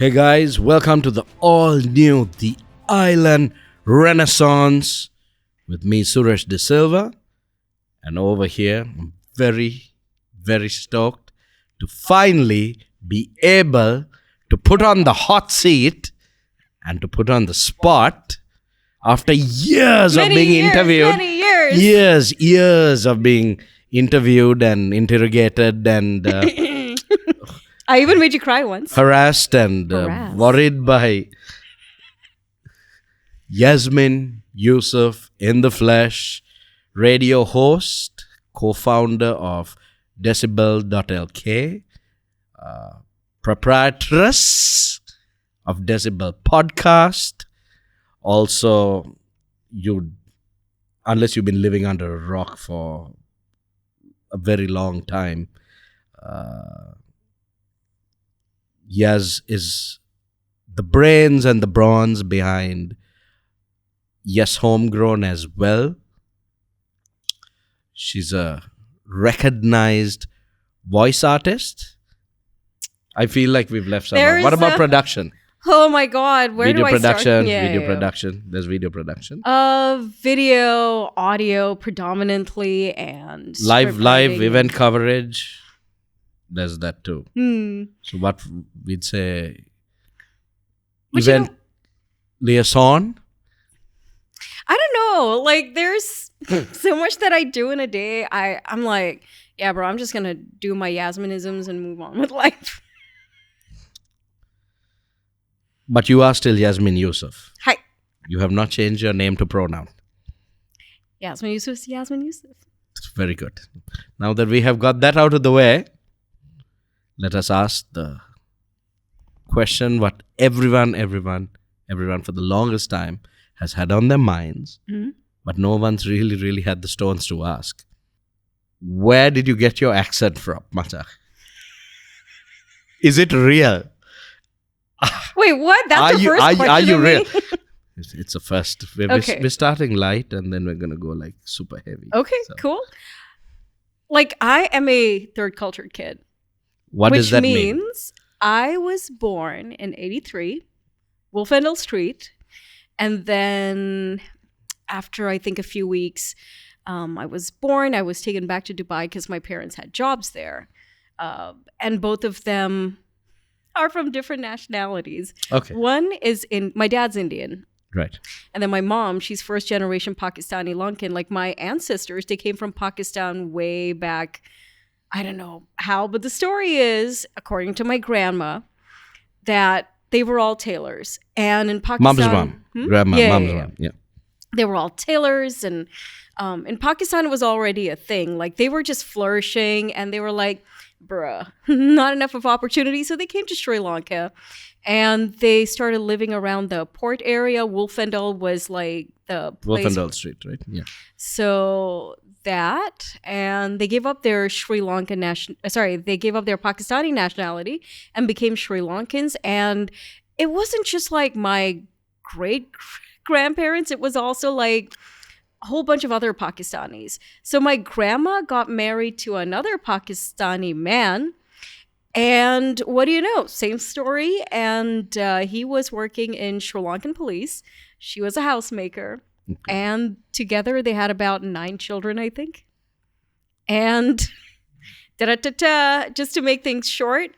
Hey guys, welcome to the all new The Island Renaissance with me, Suresh de Silva. And over here, I'm very, very stoked to finally be able to put on the hot seat and to put on the spot after years of being interviewed. Years of being interviewed and interrogated and I even made you cry once. harassed and worried by Yazmin Yousuf in the flesh, radio host, co-founder of Decibel.lk, proprietress of Decibel Podcast. Also, unless you've been living under a rock for a very long time, Yaz is the brains and the bronze behind Yes Homegrown as well. She's a recognized voice artist. I feel like we've left someone. What about production? Oh my God, where do I start? Video production. There's video production. Video, audio predominantly, and Live writing. event coverage. There's that too. Hmm. So what we'd say, But event liaison. I don't know. Like, there's so much that I do in a day. I'm like, yeah, bro, I'm just gonna do my Yasminisms and move on with life. But you are still Yazmin Yousuf. Hi, You have not changed your name to pronoun. Yazmin Yousuf is Yazmin Yousuf. Very good. Now that we have got that out of the way, let us ask the question what everyone for the longest time has had on their minds, but no one's really had the stones to ask. Where did you get your accent from, Mata? Is it real? Wait, what? That's the first question. Are you of me? real? It's a first. Okay. We're starting light and then we're going to go like super heavy. Okay, So, cool. Like, I am a third cultured kid. What does that Which mean? means I was born in 83, Wolfendale Street. And then after, I think, a few weeks, I was born. I was taken back to Dubai because my parents had jobs there. And both of them are from different nationalities. Okay. One is my dad's Indian. Right. And then my mom, she's first generation Pakistani Lankan. Like, my ancestors, they came from Pakistan way back. I don't know how, but the story is, according to my grandma, that they were all tailors. And in Pakistan... Mom's mom. Grandma, mom's mom. Yeah. They were all tailors. And in Pakistan, it was already a thing. Like, they were just flourishing. And they were like, bruh, not enough of opportunity. So they came to Sri Lanka. And they started living around the port area. Wolfendale was like the place. Wolfendale Street, right? Yeah. So that, and they gave up their they gave up their Pakistani nationality and became Sri Lankans. And it wasn't just like my great grandparents, it was also like a whole bunch of other Pakistanis. So my grandma got married to another Pakistani man. And what do you know? Same story. And he was working in Sri Lankan police. She was a housemaker. Okay. And together they had about 9 children, I think. And just to make things short.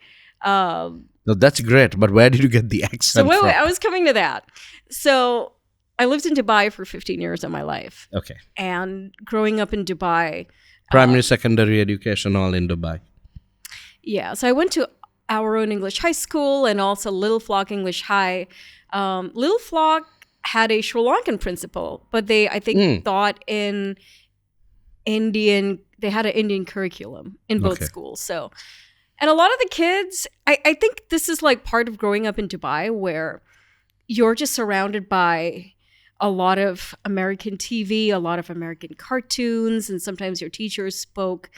No, that's great. But where did you get the accent So wait, from? I was coming to that. So I lived in Dubai for 15 years of my life. Okay. And growing up in Dubai. Primary, secondary education all in Dubai. Yeah, so I went to our own English high school and also Little Flock English High. Little Flock had a Sri Lankan principal, but they, I think, thought in Indian, they had an Indian curriculum in both schools. So, and a lot of the kids, I think this is like part of growing up in Dubai where you're just surrounded by a lot of American TV, a lot of American cartoons, and sometimes your teachers spoke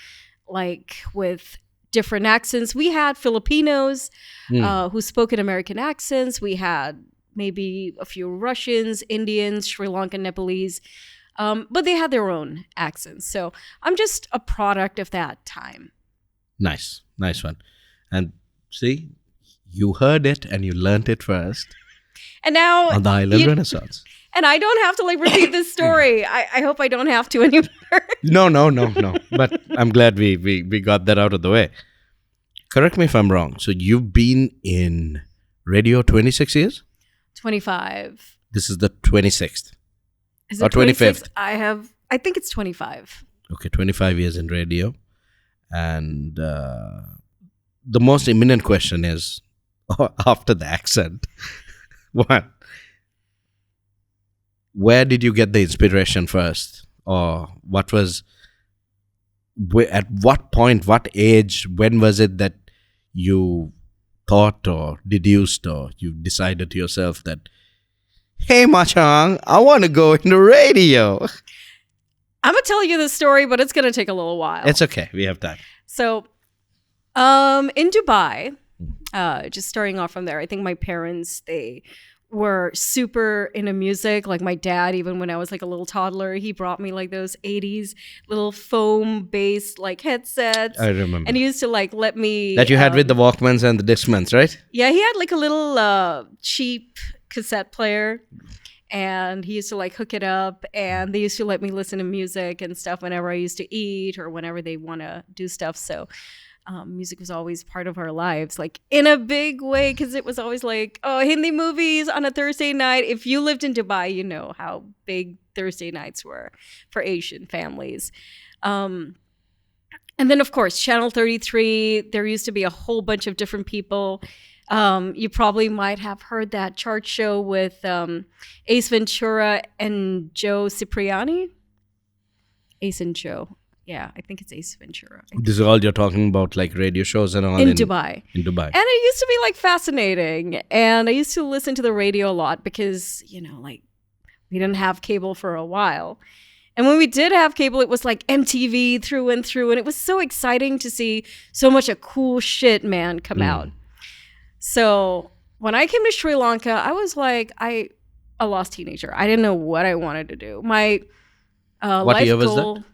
like with different accents. We had Filipinos who spoke in American accents. We had maybe a few Russians, Indians, Sri Lankan, Nepalese, but they had their own accents. So I'm just a product of that time. Nice one. And see, You heard it and you learned it first And now on the Island Renaissance. and I don't have to like repeat this story. I hope I don't have to anymore. No. But I'm glad we got that out of the way. Correct me if I'm wrong. So you've been in radio 26 years? 25. This is the 26th. Is Or it 25th. 26? I think it's 25. Okay, 25 years in radio. And the most imminent question is, after the accent, what? Where did you get the inspiration first? Or what was, at what point, what age, when was it that you thought or deduced or you decided to yourself that, hey, Machang, I want to go into radio? I'm going to tell you the story, but it's going to take a little while. It's okay. We have time. So, in Dubai, just starting off from there, I think my parents, they were super into music. Like my dad, even when I was like a little toddler, he brought me like those 80s little foam based like headsets. I remember. And he used to like let me... That you had with the Walkmans and the Discmans, right? Yeah, he had like a little cheap cassette player. And he used to like hook it up, and they used to let me listen to music and stuff whenever I used to eat or whenever they want to do stuff. So music was always part of our lives, like in a big way, because it was always like, oh, Hindi movies on a Thursday night. If you lived in Dubai, you know how big Thursday nights were for Asian families. And then, of course, Channel 33, there used to be a whole bunch of different people. You probably might have heard that chart show with Ace Ventura and Joe Cipriani. Ace and Joe. Yeah, I think it's Ace Ventura. This is all you're talking about, like radio shows and all in Dubai. In Dubai. And it used to be like fascinating. And I used to listen to the radio a lot because, you know, like we didn't have cable for a while. And when we did have cable, it was like MTV through and through. And it was so exciting to see so much of cool shit, man, come out. So when I came to Sri Lanka, I was like a lost teenager. I didn't know what I wanted to do. My what life year was goal, that?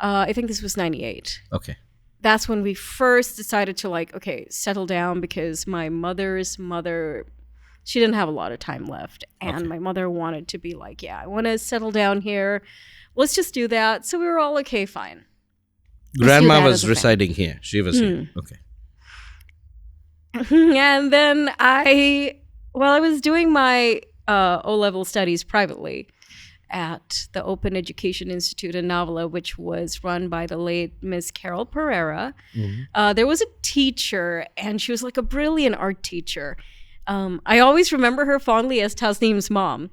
I think this was 98. Okay. That's when we first decided to like, okay, settle down, because my mother's mother, she didn't have a lot of time left. And my mother wanted to be like, yeah, I want to settle down here. Let's just do that. So we were all, okay, fine. Grandma was residing here. She was here. Okay. And then I was doing my O-level studies privately at the Open Education Institute in Navila, which was run by the late Miss Carol Pereira. There was a teacher, and she was like a brilliant art teacher. I always remember her fondly as Tasneem's mom.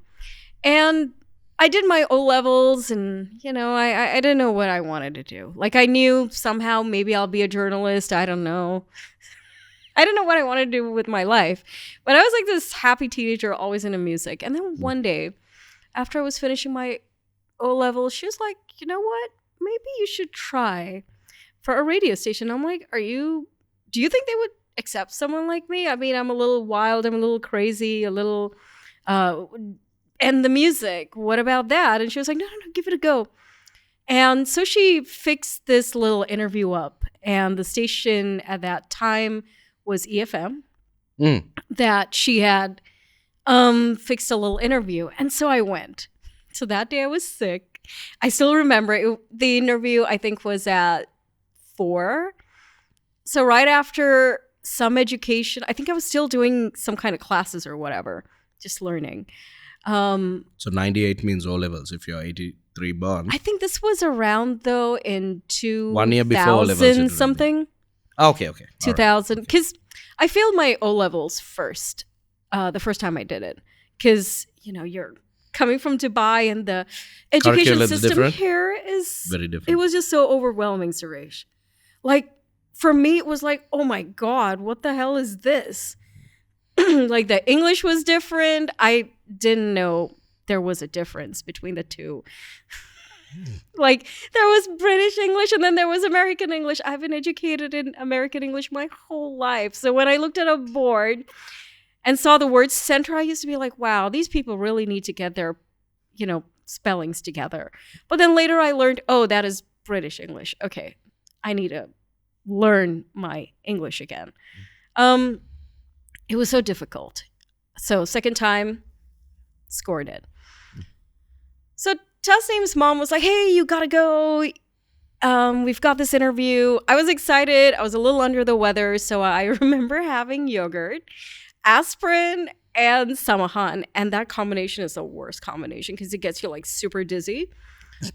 And I did my O-levels, and, you know, I didn't know what I wanted to do. Like, I knew somehow maybe I'll be a journalist. I don't know. I didn't know what I wanted to do with my life. But I was like this happy teenager, always into music. And then one day, after I was finishing my O-level, she was like, you know what? Maybe you should try for a radio station. I'm like, do you think they would accept someone like me? I mean, I'm a little wild. I'm a little crazy, a little... and the music, what about that? And she was like, no, give it a go. And so she fixed this little interview up. And the station at that time was EFM, that she had fixed a little interview. And so I went. So that day I was sick. I still remember it, the interview, I think, was at 4. So right after some education, I think I was still doing some kind of classes or whatever, just learning. So 98 means O-levels if you're 83 born. I think this was around, though, in 2000 1 year before O-levels. Something. Okay. 2000. Because I failed my O-levels first, the first time I did it. Because, you know, you're coming from Dubai, and the education system here is very different. It was just so overwhelming, Suresh. Like, for me, it was like, oh my God, what the hell is this? Like, the English was different. I didn't know there was a difference between the two. Like, there was British English, and then there was American English. I've been educated in American English my whole life. So when I looked at a board and saw the word center, I used to be like, wow, these people really need to get their, you know, spellings together. But then later I learned, oh, that is British English. Okay, I need to learn my English again. It was so difficult. So second time, scored it. So Tasneem's mom was like, hey, you gotta go. We've got this interview. I was excited. I was a little under the weather. So I remember having yogurt, aspirin, and Samahan. And that combination is the worst combination because it gets you like super dizzy.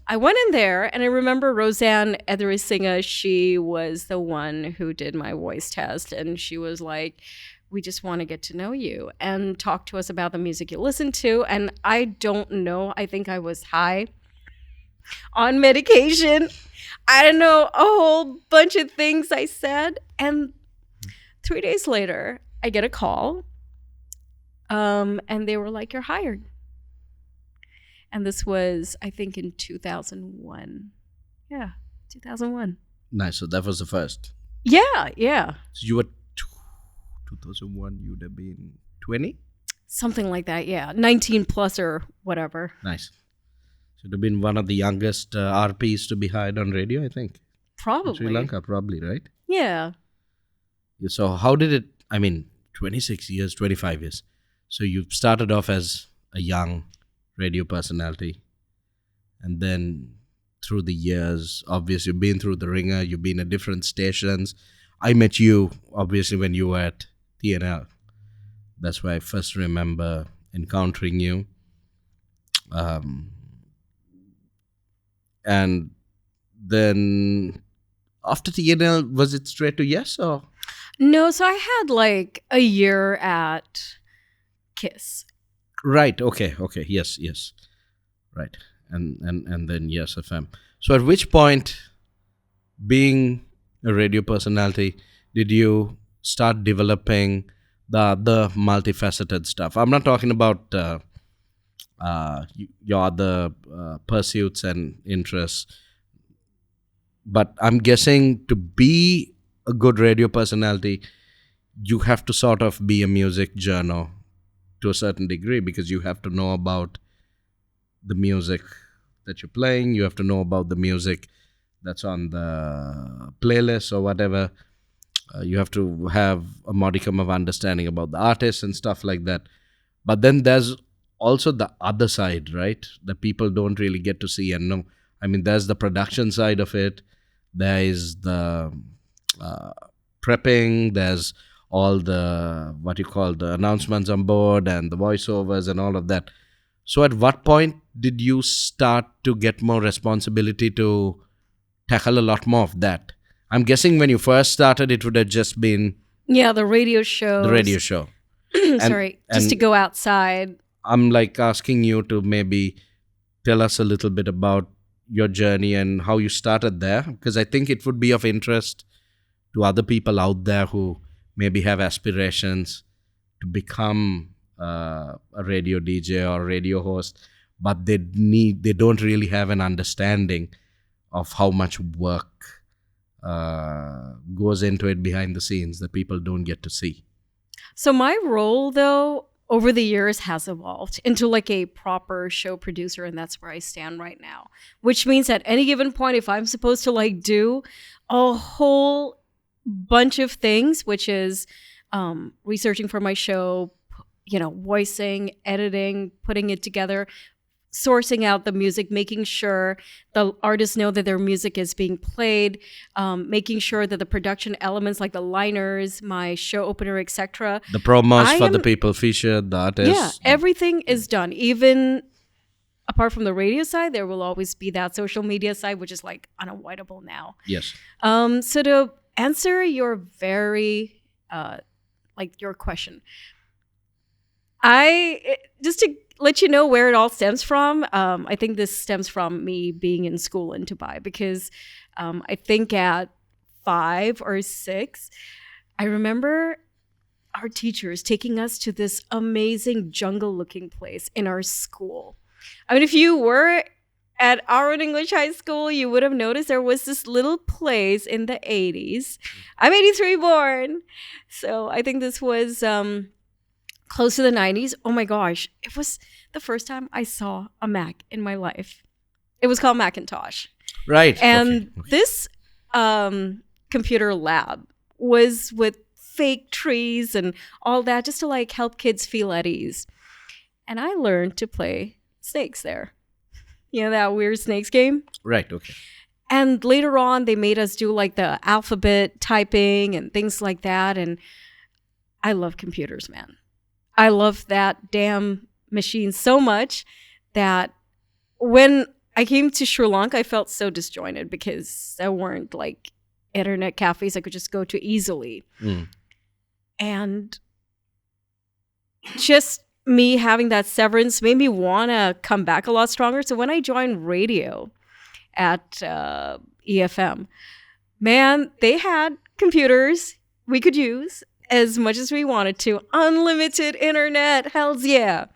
I went in there and I remember Roseanne Etherisinghe, she was the one who did my voice test. And she was like, we just want to get to know you and talk to us about the music you listen to. And I don't know. I think I was high on medication. I don't know, a whole bunch of things I said. And 3 days later, I get a call. And they were like, you're hired. And this was, I think, in 2001. Yeah, 2001. Nice. So that was the first. Yeah, yeah. So you were 2001, you would have been 20? Something like that, yeah. 19 plus or whatever. Nice. So you'd have been one of the youngest RPs to be hired on radio, I think. Probably. In Sri Lanka, probably, right? Yeah. So how did it, 26 years, 25 years. So you started off as a young radio personality. And then through the years, obviously you've been through the ringer, you've been at different stations. I met you, obviously, when you were at TNL. That's where I first remember encountering you. And then after TNL, was it straight to Yes or? No, so I had like a year at KISS. Right. Okay. Yes. Right. And then Yes FM. So at which point, being a radio personality, did you start developing the other multifaceted stuff? I'm not talking about your other pursuits and interests, but I'm guessing to be a good radio personality, you have to sort of be a music journal to a certain degree, because you have to know about the music that you're playing, you have to know about the music that's on the playlist or whatever. You have to have a modicum of understanding about the artists and stuff like that. But then there's also the other side, right? That people don't really get to see and know. There's the production side of it. There is the prepping. There's all the, the announcements on board and the voiceovers and all of that. So at what point did you start to get more responsibility to tackle a lot more of that? I'm guessing when you first started, it would have just been... Yeah, the radio show. Sorry, just to go outside. I'm like asking you to maybe tell us a little bit about your journey and how you started there, because I think it would be of interest to other people out there who maybe have aspirations to become a radio DJ or radio host, but they don't really have an understanding of how much work goes into it behind the scenes that people don't get to see. So my role, though, over the years has evolved into like a proper show producer, and that's where I stand right now. Which means at any given point, if I'm supposed to like do a whole bunch of things, which is researching for my show, voicing, editing, putting it together, sourcing out the music, making sure the artists know that their music is being played, making sure that the production elements like the liners, my show opener, etc. The promos for the people featured, the artists. Yeah, everything is done. Even apart from the radio side, there will always be that social media side, which is like unavoidable now. Yes. So to answer your very, your question, just to let you know where it all stems from, I think this stems from me being in school in Dubai, because I think at 5 or 6, I remember our teachers taking us to this amazing jungle-looking place in our school. If you were at our English high school, you would have noticed there was this little place in the 80s. I'm 83 born. So I think this was close to the 90s. Oh my gosh. It was the first time I saw a Mac in my life. It was called Macintosh. Right. And this computer lab was with fake trees and all that just to like help kids feel at ease. And I learned to play snakes there. You know, that weird snakes game? Right. Okay. And later on, they made us do like the alphabet typing and things like that. And I love computers, man. I love that damn machine so much that when I came to Sri Lanka, I felt so disjointed because there weren't like internet cafes I could just go to easily. And just me having that severance made me want to come back a lot stronger. So when I joined radio at EFM, man, they had computers we could use as much as we wanted to. Unlimited internet, hells yeah.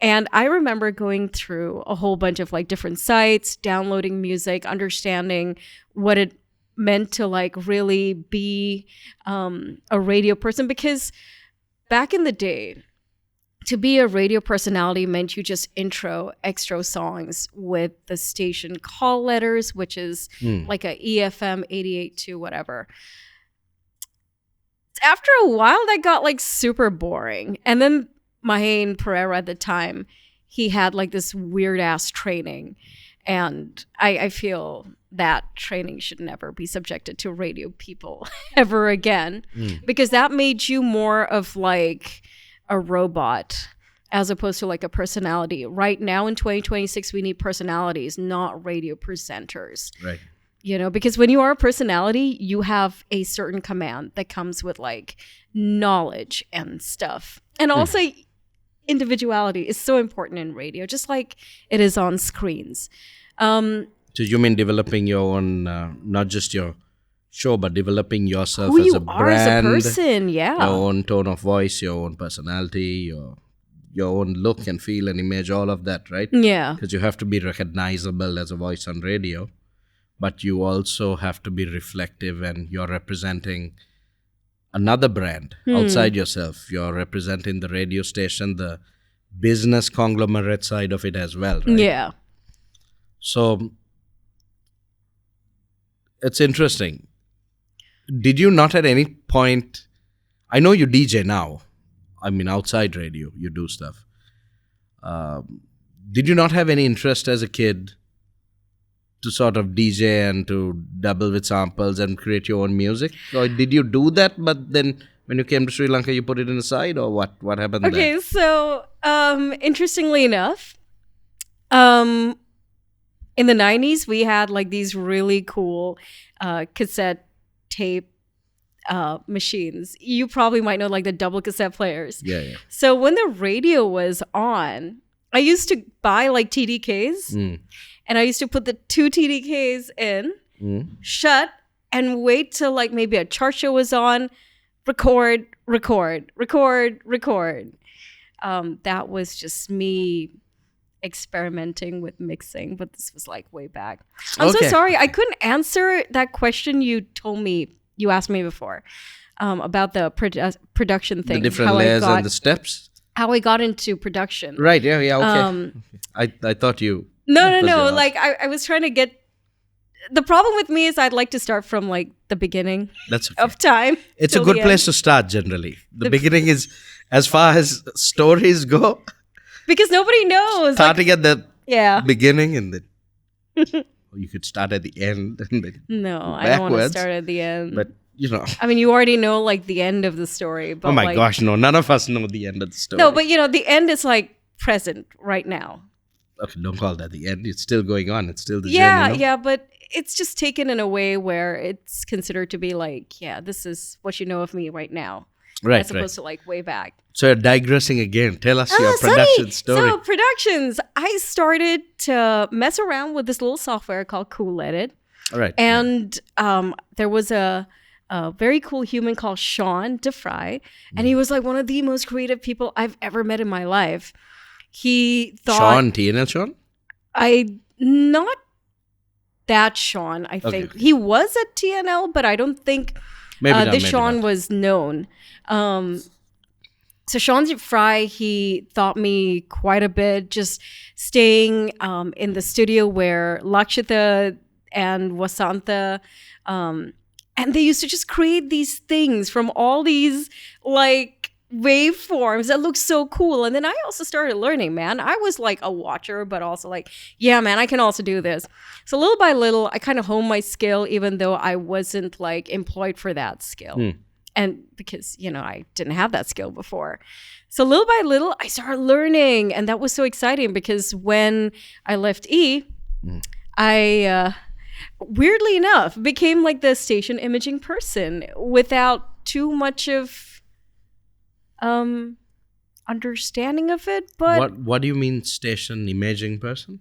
And I remember going through a whole bunch of like different sites, downloading music, understanding what it meant to like really be a radio person. Because back in the day, to be a radio personality meant you just intro extra songs with the station call letters, which is like a EFM 88.2 whatever. After a while, that got like super boring. And then Mahen Pereira at the time, he had like this weird ass training. And I feel that training should never be subjected to radio people ever again. Because that made you more of like a robot as opposed to like a personality. Right now in 2026, we need personalities, not radio presenters. Right. You know, because when you are a personality, you have a certain command that comes with like knowledge and stuff. And also individuality is so important in radio, just like it is on screens. So you mean developing your own, not just your show, but developing yourself who as you a are brand, as a person, yeah. your own tone of voice, your own personality, your own look and feel and image, all of that, right? Yeah. Because you have to be recognizable as a voice on radio, but you also have to be reflective, and you're representing another brand outside yourself. You're representing the radio station, the business conglomerate side of it as well, right? Yeah. So it's interesting. Did you not at any point, I know you DJ now, I mean outside radio, you do stuff. Did you not have any interest as a kid to sort of DJ and to dabble with samples and create your own music? Or did you do that, but then when you came to Sri Lanka, you put it aside, or what happened there? Okay, so interestingly enough, in the 90s, we had like these really cool cassette tape machines. You probably might know like the double cassette players. Yeah. So when the radio was on, I used to buy like TDKs and I used to put the 2 TDKs in, shut, and wait till like maybe a chart show was on, record. That was just me experimenting with mixing, but this was like way back. I'm so sorry. I couldn't answer that question you asked me before about the production thing. The different layers and the steps? How I got into production. Right, yeah, okay. I thought you... No. Like I was trying to get... The problem with me is I'd like to start from like the beginning of time. It's a good place to start generally. The beginning is, as far as stories go... Because nobody knows. Starting at the beginning and then... you could start at the end and then I don't want to start at the end. But, you know... I mean, you already know like the end of the story. But oh my gosh, no. None of us know the end of the story. No, but you know, the end is like present right now. Okay, don't call that the end. It's still going on. It's still the journey. Yeah, but it's just taken in a way where it's considered to be like, this is what you know of me right now. Right, as opposed to like way back. So you're digressing again. Tell us your production story. So productions, I started to mess around with this little software called Cool Edit. All right. And there was a very cool human called Sean DeFry. And he was like one of the most creative people I've ever met in my life. He thought... Sean, TNL Sean? Not that Sean, I think. Okay. He was at TNL, but I don't think this Sean was known. So Sean Fry, he taught me quite a bit, just staying in the studio where Lakshita and Wasantha And they used to just create these things from all these like waveforms that look so cool. And then I also started learning, man. I was like a watcher, but also like, yeah, man, I can also do this. So little by little, I kind of honed my skill, even though I wasn't like employed for that skill. And because, I didn't have that skill before. So little by little, I started learning. And that was so exciting because when I left I weirdly enough became like the station imaging person without too much of understanding of it. But what do you mean station imaging person?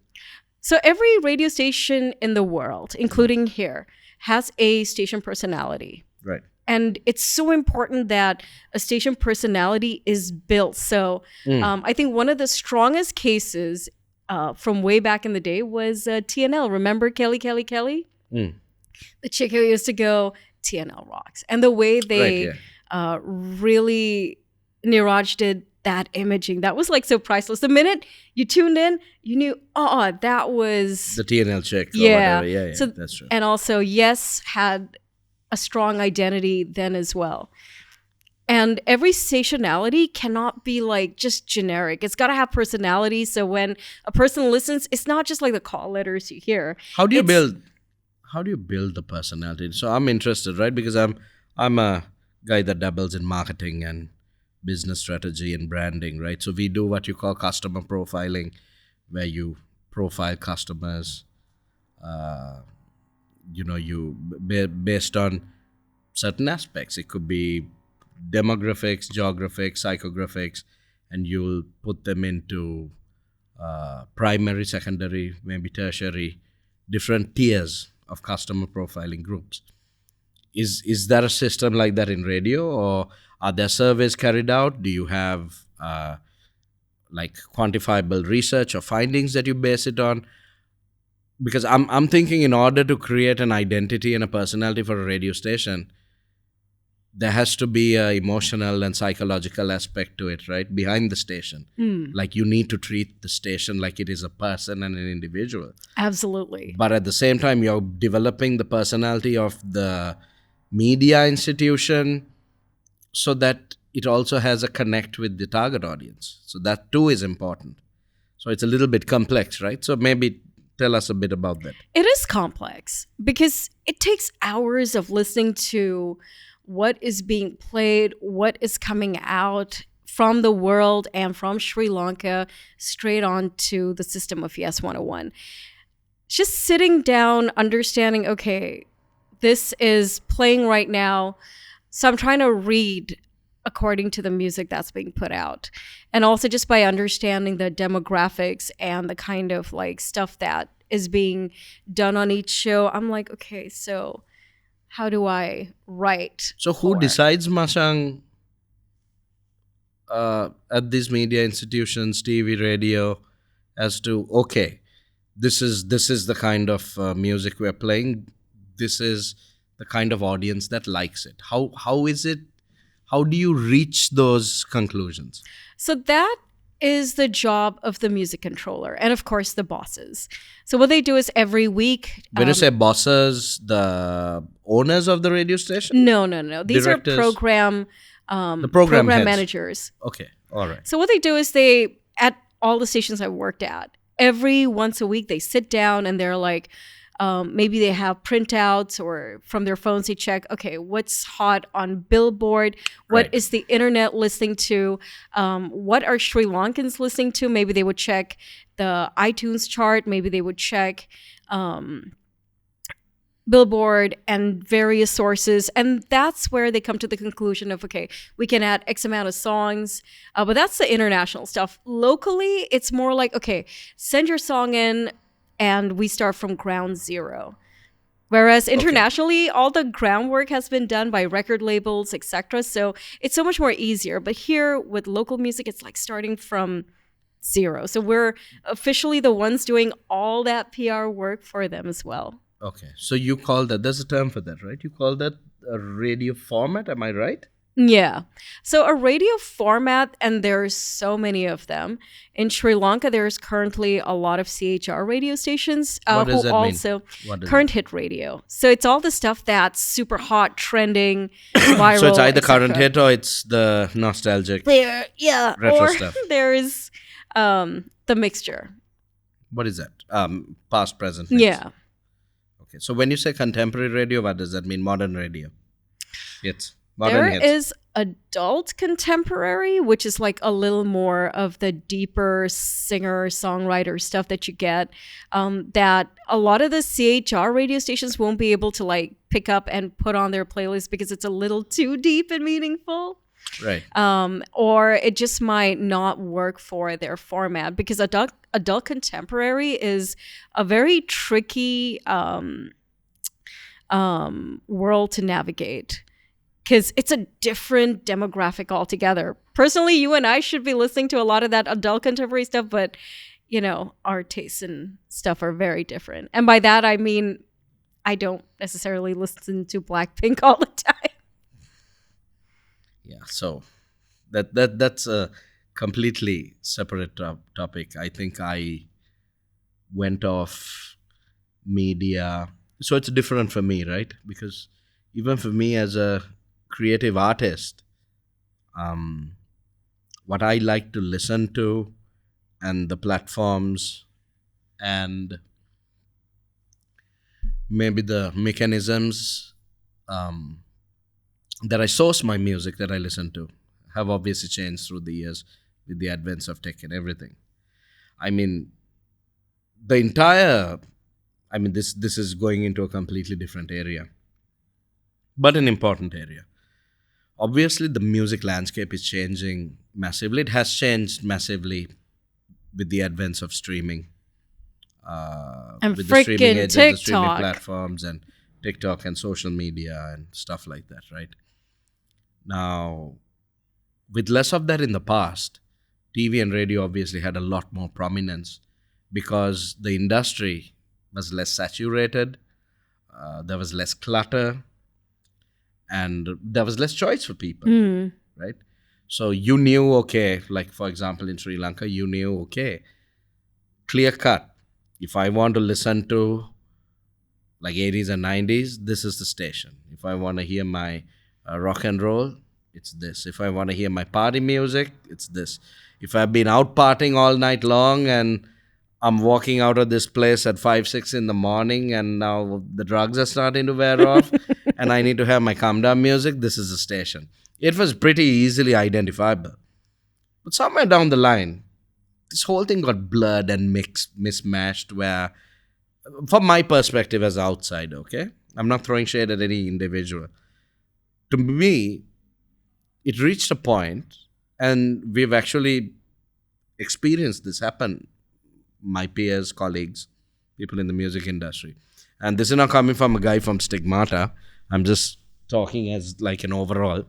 So every radio station in the world, including here, has a station personality. Right. And it's so important that a station personality is built. So I think one of the strongest cases from way back in the day was TNL. Remember Kelly? The chick who used to go, TNL rocks. And the way they really Niraj did that imaging, that was like so priceless. The minute you tuned in, you knew, that was the TNL chick. Yeah. Yeah, so, that's true. And also, Yes had a strong identity then as well. And every stationality cannot be like just generic. It's got to have personality. So when a person listens, it's not just like the call letters you hear. How do you build the personality? So I'm interested, right? Because I'm a guy that dabbles in marketing and business strategy and branding, right? So we do what you call customer profiling, where you profile customers, based on certain aspects. It could be demographics, geographics, psychographics, and you'll put them into primary, secondary, maybe tertiary, different tiers of customer profiling groups. Is there a system like that in radio, or are there surveys carried out? Do you have like quantifiable research or findings that you base it on? Because I'm thinking, in order to create an identity and a personality for a radio station, there has to be an emotional and psychological aspect to it, right? Behind the station. Like you need to treat the station like it is a person and an individual. Absolutely. But at the same time, you're developing the personality of the media institution so that it also has a connect with the target audience. So that too is important. So it's a little bit complex, right? So maybe tell us a bit about that. It is complex because it takes hours of listening to what is being played, what is coming out from the world and from Sri Lanka straight on to the system of Yes 101. Just sitting down, understanding, okay, this is playing right now, so I'm trying to read according to the music that's being put out. And also just by understanding the demographics and the kind of like stuff that is being done on each show, I'm like, okay, so how do I write? So who decides, Masang, at these media institutions, TV, radio, as to, okay, this is the kind of music we're playing. This is the kind of audience that likes it. How is it? How do you reach those conclusions? So that is the job of the music controller and, of course, the bosses. So what they do is every week... When you say bosses, the owners of the radio station? No. These Directors? Are program heads. managers. Okay, all right. So what they do is at all the stations I worked at, every once a week, they sit down and they're like... maybe they have printouts or from their phones they check, okay, what's hot on Billboard? What is the internet listening to? What are Sri Lankans listening to? Maybe they would check the iTunes chart. Maybe they would check Billboard and various sources. And that's where they come to the conclusion of, okay, we can add X amount of songs. But that's the international stuff. Locally, it's more like, okay, send your song in, and we start from ground zero. Whereas internationally, all the groundwork has been done by record labels, etc. So it's so much more easier. But here with local music, it's like starting from zero. So we're officially the ones doing all that PR work for them as well. Okay. So you call that, there's a term for that, right? You call that a radio format, am I right? Yeah. So a radio format, and there's so many of them. In Sri Lanka, there's currently a lot of CHR radio stations What does who that mean? also What is it? current hit radio. So it's all the stuff that's super hot, trending, So it's viral, either current etc. hit or it's the nostalgic There, yeah, retro or stuff. there's the mixture. What is that? Past, present, mix. Yeah. Okay. So when you say contemporary radio, what does that mean? Modern radio. Hits. Modern There hits. is adult contemporary, which is like a little more of the deeper singer songwriter stuff that you get. That a lot of the CHR radio stations won't be able to like pick up and put on their playlist because it's a little too deep and meaningful. Right. Or it just might not work for their format because adult contemporary is a very tricky world to navigate because it's a different demographic altogether. Personally, you and I should be listening to a lot of that adult contemporary stuff, but our tastes and stuff are very different. And by that, I mean, I don't necessarily listen to Blackpink all the time. Yeah. So that's a completely separate topic. I think I went off media. So it's different for me, right? Because even for me as a creative artist, what I like to listen to and the platforms and maybe the mechanisms that I source my music that I listen to have obviously changed through the years with the advance of tech and everything. I mean, the entire, this is going into a completely different area, but an important area. Obviously, the music landscape is changing massively. It has changed massively with the advance of streaming, And with the streaming freaking agents, the streaming TikTok. platforms, and TikTok and social media and stuff like that, right? Now, with less of that in the past, TV and radio obviously had a lot more prominence because the industry was less saturated, there was less clutter, and there was less choice for people, Mm. right? So you knew, okay, like for example in Sri Lanka, you knew, okay, clear cut. If I want to listen to like 80s and 90s, this is the station. If I want to hear my rock and roll, it's this. If I want to hear my party music, it's this. If I've been out partying all night long and I'm walking out of this place at 5, 6 in the morning and now the drugs are starting to wear off and I need to have my calm down music, this is the station. It was pretty easily identifiable. But somewhere down the line, this whole thing got blurred and mismatched where, from my perspective as outside, okay? I'm not throwing shade at any individual. To me, it reached a point, and we've actually experienced this happen, my peers, colleagues, people in the music industry. And this is not coming from a guy from Stigmata. I'm just talking as like an overall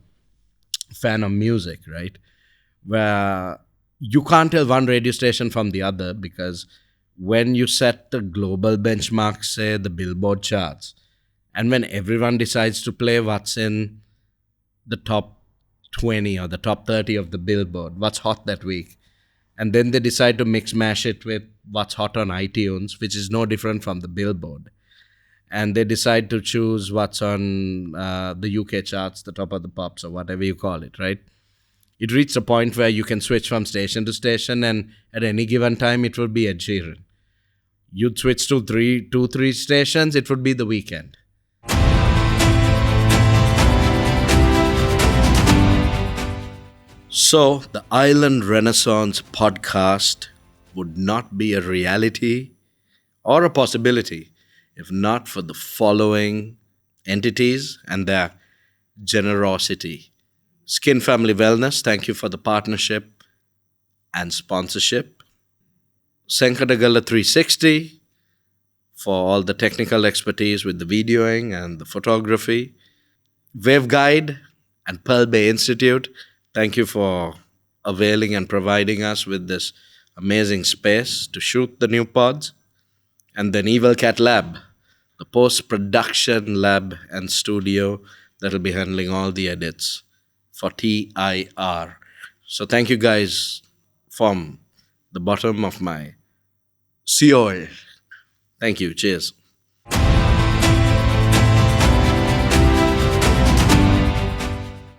fan of music, right? Where you can't tell one radio station from the other because when you set the global benchmark, say the Billboard charts, and when everyone decides to play what's in the top 20 or the top 30 of the Billboard, what's hot that week, and then they decide to mix mash it with what's hot on iTunes, which is no different from the Billboard, and they decide to choose what's on the UK charts, the top of the pops or whatever you call it, right? It reached a point where you can switch from station to station, and at any given time, it would be Ed Sheeran. You'd switch to three stations, it would be The Weekend. So, the Island Renaissance podcast would not be a reality or a possibility if not for the following entities and their generosity. Skin Family Wellness, thank you for the partnership and sponsorship. Senkadagala 360 for all the technical expertise with the videoing and the photography. Waveguide and Pearl Bay Institute, thank you for availing and providing us with this amazing space to shoot the new pods. And then Evil Cat Lab, the post-production lab and studio that will be handling all the edits for TIR. So thank you guys from the bottom of my soul. Thank you. Cheers.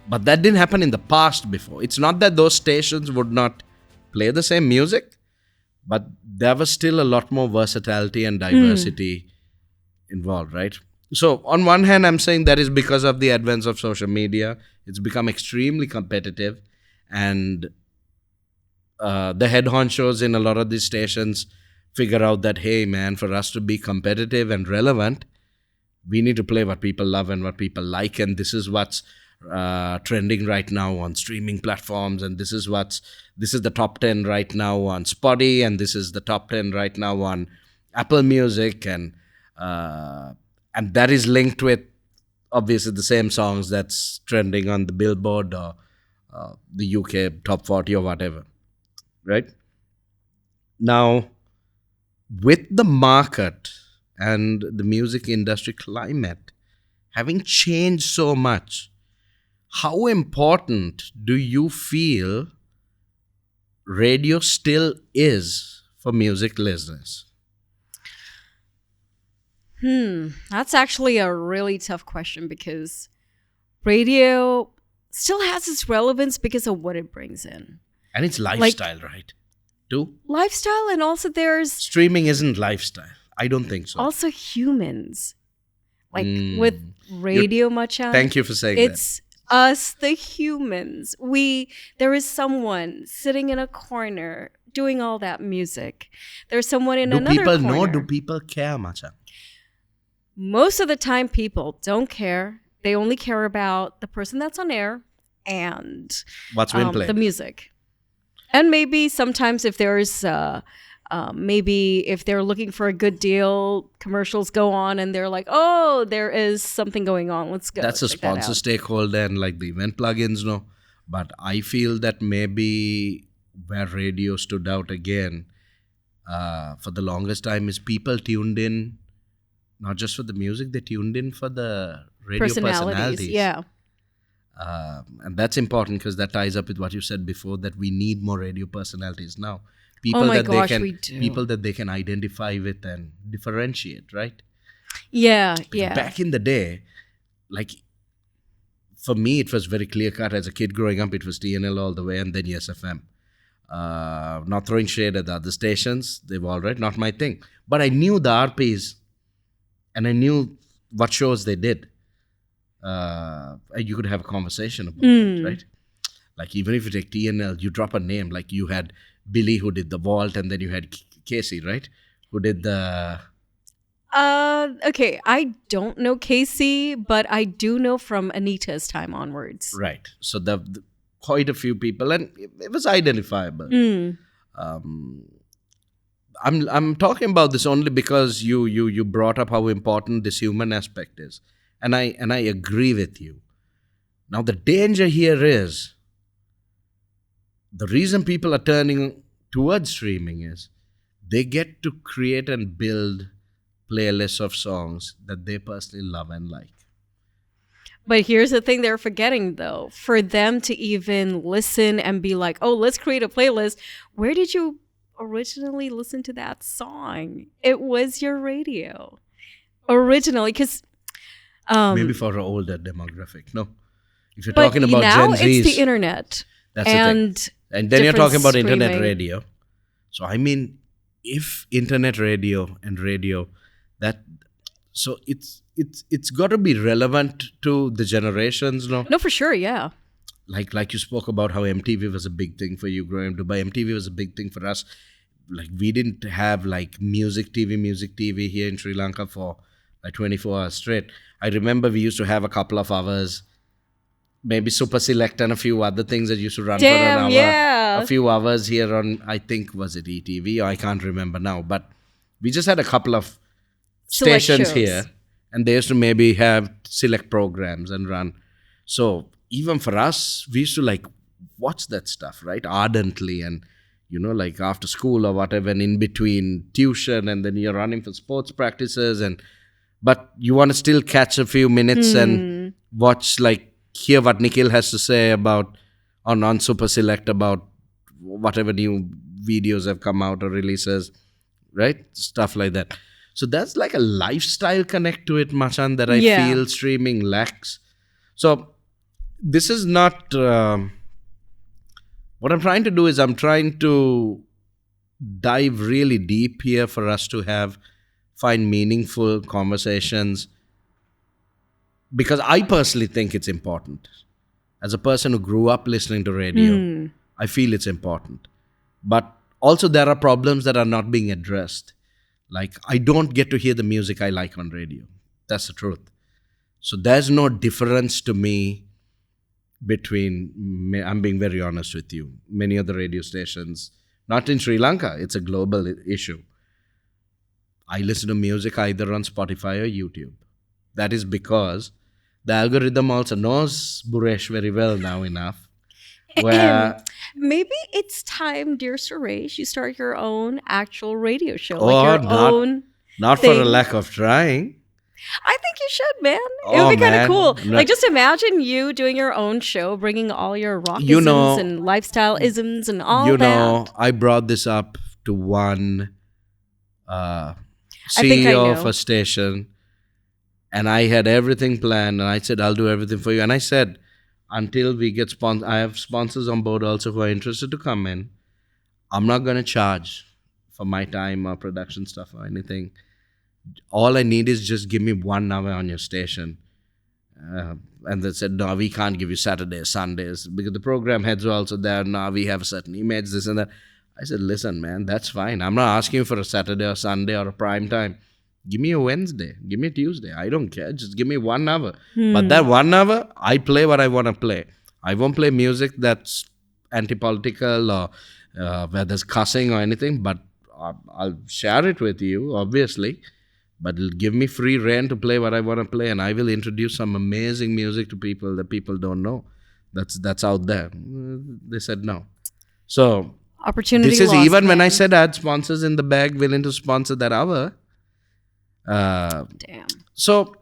But that didn't happen in the past before. It's not that those stations would not play the same music, but there was still a lot more versatility and diversity involved, right? So, on one hand, I'm saying that is because of the advance of social media. It's become extremely competitive, and the head honchos in a lot of these stations figure out that, hey, man, for us to be competitive and relevant, we need to play what people love and what people like, and this is what's trending right now on streaming platforms, and this is the top 10 right now on Spotify, and this is the top 10 right now on Apple Music, and that is linked with obviously the same songs that's trending on the Billboard or the UK top 40 or whatever, right? Now, with the market and the music industry climate having changed so much, how important do you feel radio still is for music listeners? That's actually a really tough question because radio still has its relevance because of what it brings in. And it's lifestyle, right? Too? Lifestyle, and also there's Streaming isn't lifestyle. I don't think so. also humans. Like with radio, Machan. Thank you for saying it's us, the humans. There is someone sitting in a corner doing all that music. There's someone in that. another corner. Do people know? Do people care, Macha? Most of the time, people don't care. They only care about the person that's on air and What's been played. the music. And maybe sometimes if there's maybe if they're looking for a good deal, commercials go on and they're like, oh, there is something going on. Let's go. That's a check sponsor out. stakeholder and like the event plugins, no. But I feel that maybe where radio stood out again for the longest time is people tuned in, not just for the music, they tuned in for the radio personalities. Yeah. And that's important because that ties up with what you said before, that we need more radio personalities now. We do. People that they can identify with and differentiate, right? Yeah, Because yeah. back in the day, like for me, it was very clear cut. As a kid growing up, it was TNL all the way, and then Yes FM. Not throwing shade at the other stations, they were all right, not my thing. But I knew the RPs, and I knew what shows they did. You could have a conversation about it, right? Like even if you take TNL, you drop a name. Like you had Billy who did the vault, and then you had Casey, right? Who did the... Okay, I don't know Casey, but I do know from Anita's time onwards. Right. So the quite a few people, and it was identifiable. I'm talking about this only because you brought up how important this human aspect is, and I agree with you. Now the danger here is the reason people are turning towards streaming is they get to create and build playlists of songs that they personally love and like. But here's the thing they're forgetting, though. For them to even listen and be like, oh, let's create a playlist. Where did you originally listen to that song? It was your radio. Originally, because... maybe for an older demographic, no? If you're talking about now Gen Zs... it's the internet. That's the thing. And then you're talking about internet radio. So, I mean, if internet radio and radio, so it's got to be relevant to the generations, no? No, for sure, yeah. Like you spoke about how MTV was a big thing for you growing up Dubai. MTV was a big thing for us. Like we didn't have like music TV here in Sri Lanka for like 24 hours straight. I remember we used to have a couple of hours, maybe Super Select and a few other things that used to run for an hour. Yeah. A few hours here on, I think, was it ETV? Or I can't remember now. But we just had a couple of Select stations shows here, and they used to maybe have select programs and run. So even for us, we used to like watch that stuff, right? Ardently, and you know, like after school or whatever, and in between tuition, and then you're running for sports practices, but you want to still catch a few minutes and watch like hear what Nikhil has to say about on Super Select about whatever new videos have come out or releases, right? Stuff like that. So that's like a lifestyle connect to it, Machan, that I Yeah. feel streaming lacks. So this is not what I'm trying to do is I'm trying to dive really deep here for us to find meaningful conversations, because I personally think it's important. As a person who grew up listening to radio, I feel it's important. But also there are problems that are not being addressed. Like, I don't get to hear the music I like on radio. That's the truth. So there's no difference to me between, I'm being very honest with you, many of the radio stations, not in Sri Lanka, it's a global issue. I listen to music either on Spotify or YouTube. That is because the algorithm also knows Suresh very well now enough. Where, Maybe it's time, dear Suresh, you start your own actual radio show, oh, like your own not for a thing. lack of trying. I think you should, man. It Oh, would be kind of man. cool. No. Like, just imagine you doing your own show, bringing all your rock You isms know- and lifestyle isms and all You that. know, I brought this up to one think I CEO of know. a station, and I had everything planned, and I said, I'll do everything for you. And I said, until we get I have sponsors on board also who are interested to come in. I'm not going to charge for my time or production stuff or anything. All I need is just give me 1 hour on your station. And they said, no, we can't give you Saturdays, Sundays, because the program heads were also there. Now we have a certain image, this and that. I said, listen, man, that's fine. I'm not asking you for a Saturday or Sunday or a prime time. Give me a Wednesday. Give me a Tuesday. I don't care. Just give me 1 hour. But that 1 hour, I play what I want to play. I won't play music that's anti-political or where there's cussing or anything, but I'll share it with you, obviously. But it'll give me free rein to play what I want to play, and I will introduce some amazing music to people that people don't know. That's out there. They said no. So Opportunity this is lost, even when I man. said I had sponsors in the bag willing to sponsor that hour. Damn. So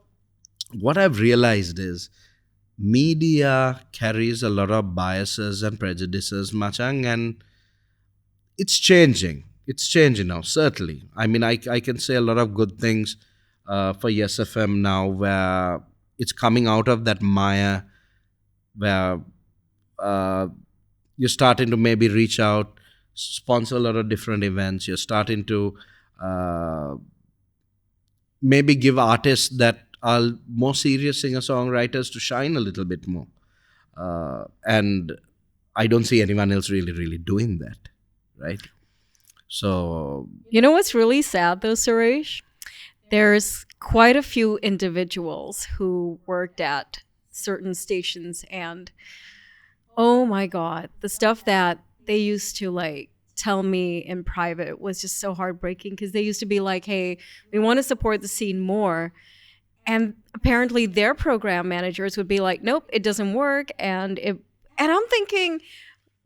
what I've realized is media carries a lot of biases and prejudices, Machang, and it's changing. It's changing now, certainly. I mean, I can say a lot of good things for Yes FM now, where it's coming out of that mire, where you're starting to maybe reach out, sponsor a lot of different events. You're starting to maybe give artists that are more serious singer-songwriters to shine a little bit more. And I don't see anyone else really doing that, right? So, You know what's really sad though, Suresh? There's quite a few individuals who worked at certain stations, and oh my God, the stuff that they used to like tell me in private was just so heartbreaking, because they used to be like, hey, we want to support the scene more. And apparently their program managers would be like, nope, it doesn't work. And I'm thinking,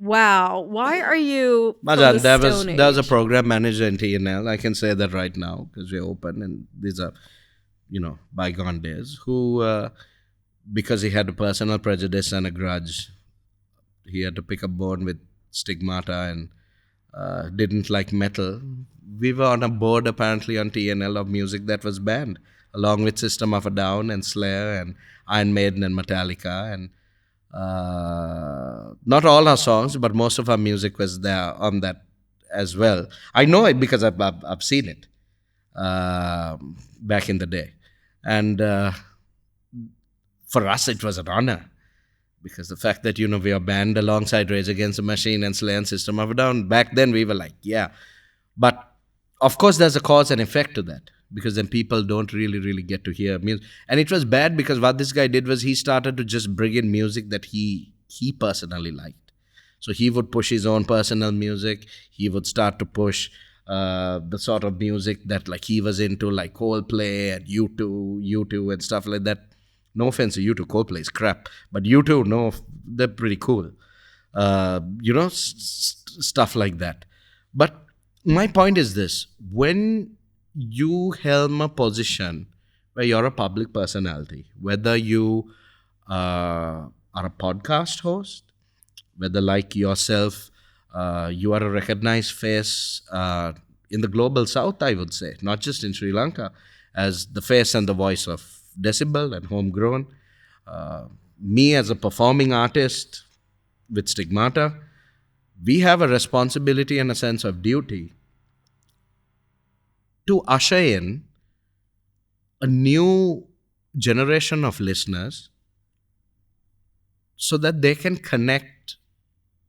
wow, why are you from Majan, the there was a Stone Age? program manager in TNL. I can say that right now because we're open, and these are, bygone days. Who, because he had a personal prejudice and a grudge, he had to pick a bone with Stigmata and didn't like metal. We were on a board apparently on TNL of music that was banned, along with System of a Down and Slayer and Iron Maiden and Metallica, and not all our songs, but most of our music was there on that as well. I know it because I've seen it back in the day, and for us it was an honor, because the fact that we are banned alongside Rage Against the Machine and Slayer and System of a Down, back then we were like, yeah. But of course there's a cause and effect to that, because then people don't really get to hear music. And it was bad because what this guy did was he started to just bring in music that he personally liked. So he would push his own personal music. He would start to push the sort of music that like he was into, like Coldplay and U2 and stuff like that. No offense to U2, Coldplay is crap. But U2, no, they're pretty cool. Stuff like that. But my point is this: when you helm a position where you're a public personality, whether you are a podcast host, whether like yourself, you are a recognized face in the global south, I would say, not just in Sri Lanka, as the face and the voice of Decibel and Homegrown. Me as a performing artist with Stigmata, we have a responsibility and a sense of duty to usher in a new generation of listeners so that they can connect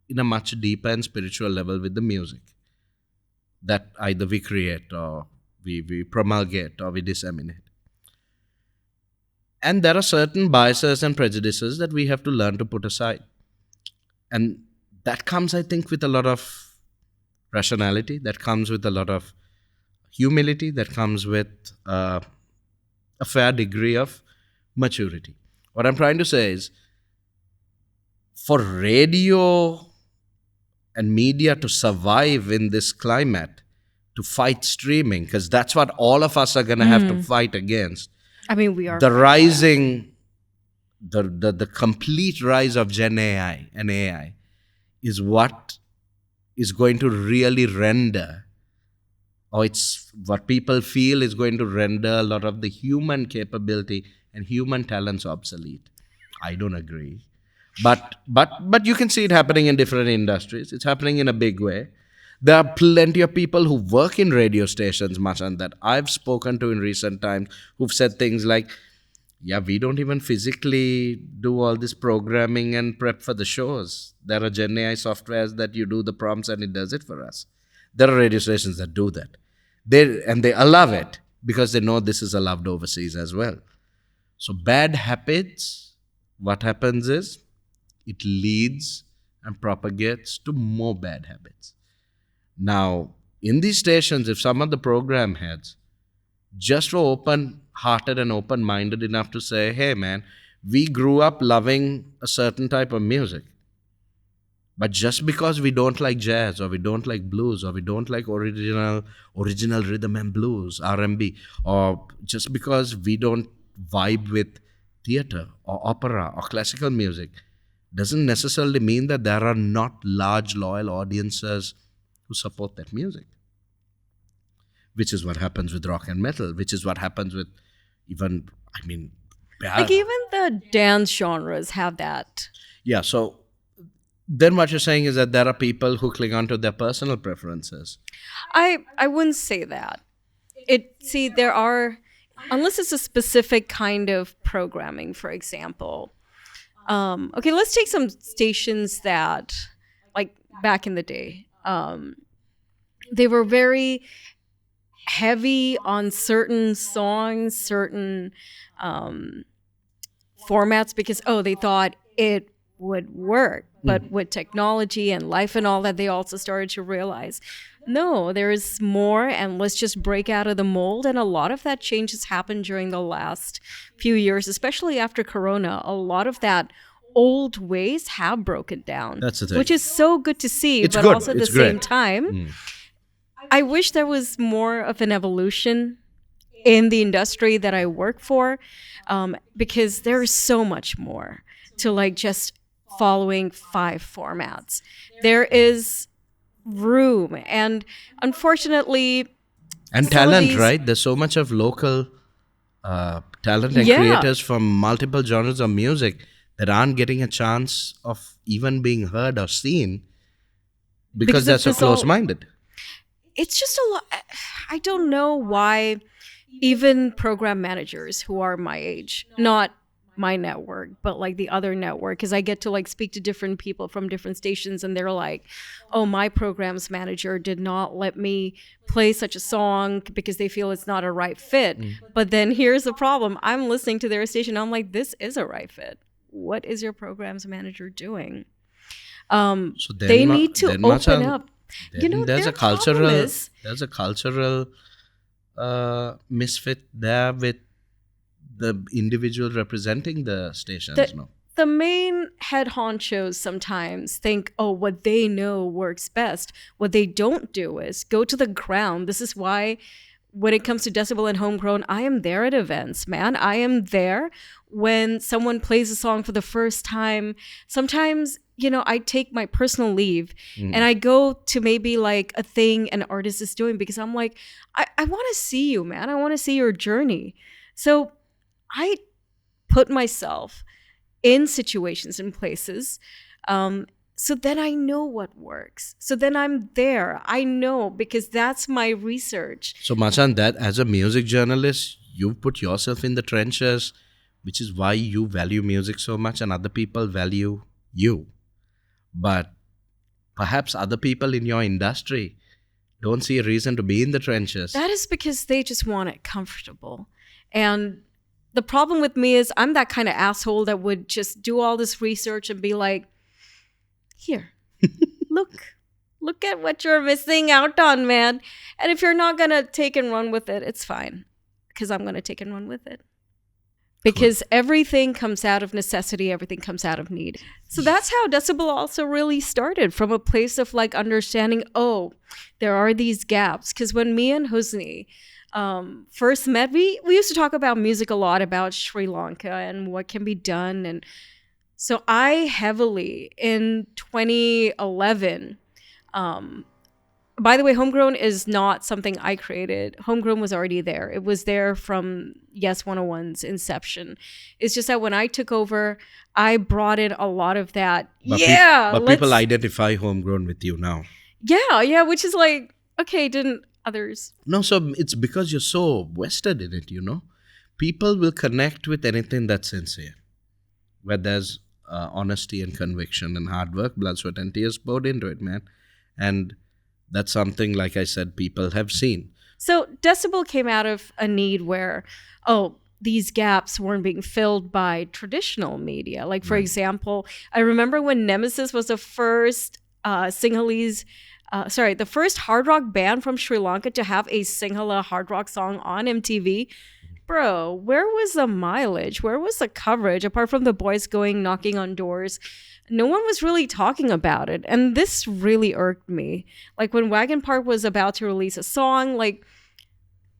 in a much deeper and spiritual level with the music that either we create or we promulgate or we disseminate. And there are certain biases and prejudices that we have to learn to put aside. And that comes, I think, with a lot of rationality, that comes with a lot of humility, that comes with a fair degree of maturity. What I'm trying to say is, for radio and media to survive in this climate, to fight streaming, because that's what all of us are going to have to fight against. I mean, we are. The rising, the complete rise of Gen AI and AI is what is going to really render, or it's what people feel is going to render a lot of the human capability and human talents obsolete. I don't agree. But you can see it happening in different industries. It's happening in a big way. There are plenty of people who work in radio stations, Machan, that I've spoken to in recent times, who've said things like, yeah, we don't even physically do all this programming and prep for the shows. There are Gen AI softwares that you do the prompts and it does it for us. There are radio stations that do that. They allow it because they know this is allowed overseas as well. So bad habits, what happens is, it leads and propagates to more bad habits. Now, in these stations, if some of the program heads just were open-hearted and open-minded enough to say, hey man, we grew up loving a certain type of music, but just because we don't like jazz or we don't like blues or we don't like original rhythm and blues, R&B, or just because we don't vibe with theater or opera or classical music, doesn't necessarily mean that there are not large, loyal audiences who support that music. Which is what happens with rock and metal, which is what happens with even, like even the dance genres have that. Yeah, so then what you're saying is that there are people who cling on to their personal preferences. I wouldn't say that. There are, unless it's a specific kind of programming, for example. Okay, let's take some stations that, like back in the day, they were very heavy on certain songs, certain formats because, they thought it would work. But with technology and life and all that, they also started to realize, no, there is more, and let's just break out of the mold. And a lot of that change has happened during the last few years, especially after Corona. A lot of that old ways have broken down. That's the thing. Which is so good to see. It's but good. Also at It's the same great. time, I wish there was more of an evolution in the industry that I work for, because there's so much more to like just following 5 formats. There is room, and unfortunately, and talent, right? There's so much of local talent and creators from multiple genres of music that aren't getting a chance of even being heard or seen because they're so close-minded. It's just a lot. I don't know why even program managers who are my age, not my network, but like the other network, because I get to like speak to different people from different stations, and they're like, oh, my programs manager did not let me play such a song because they feel it's not a right fit. But then here's the problem. I'm listening to their station. I'm like, this is a right fit. What is your programs manager doing? So they need to open up. There's a cultural misfit there with the individual representing the stations. The main head honchos sometimes think, oh, what they know works best. What they don't do is go to the ground. This is why when it comes to Decibel and Homegrown, I am there at events, man. I am there when someone plays a song for the first time. Sometimes, I take my personal leave and I go to maybe like a thing an artist is doing because I'm like, I want to see you, man. I want to see your journey. So I put myself in situations and places. So then I know what works. So then I'm there. I know because that's my research. So, Machan, that as a music journalist, you've put yourself in the trenches, which is why you value music so much and other people value you. But perhaps other people in your industry don't see a reason to be in the trenches. That is because they just want it comfortable. And the problem with me is I'm that kind of asshole that would just do all this research and be like, here, look at what you're missing out on, man. And if you're not going to take and run with it, it's fine. Because I'm going to take and run with it. Because everything comes out of necessity, everything comes out of need. So that's how Decibel also really started, from a place of like understanding, there are these gaps. Because when me and Husni first met, we used to talk about music a lot, about Sri Lanka and what can be done. And so I heavily, in 2011, by the way, Homegrown is not something I created. Homegrown was already there. It was there from Yes 101's inception. It's just that when I took over, I brought in a lot of that. But people identify Homegrown with you now. Yeah, which is like, okay, didn't others? No, so it's because you're so vested in it, People will connect with anything that's sincere. Where there's honesty and conviction and hard work, blood, sweat, and tears poured into it, man. And that's something, like I said, people have seen. So Decibel came out of a need where, these gaps weren't being filled by traditional media. Like, for example, I remember when Nemesis was the first the first hard rock band from Sri Lanka to have a Sinhala hard rock song on MTV. Bro, where was the mileage? Where was the coverage? Apart from the boys knocking on doors, no one was really talking about it. And this really irked me. Like when Wagon Park was about to release a song, like,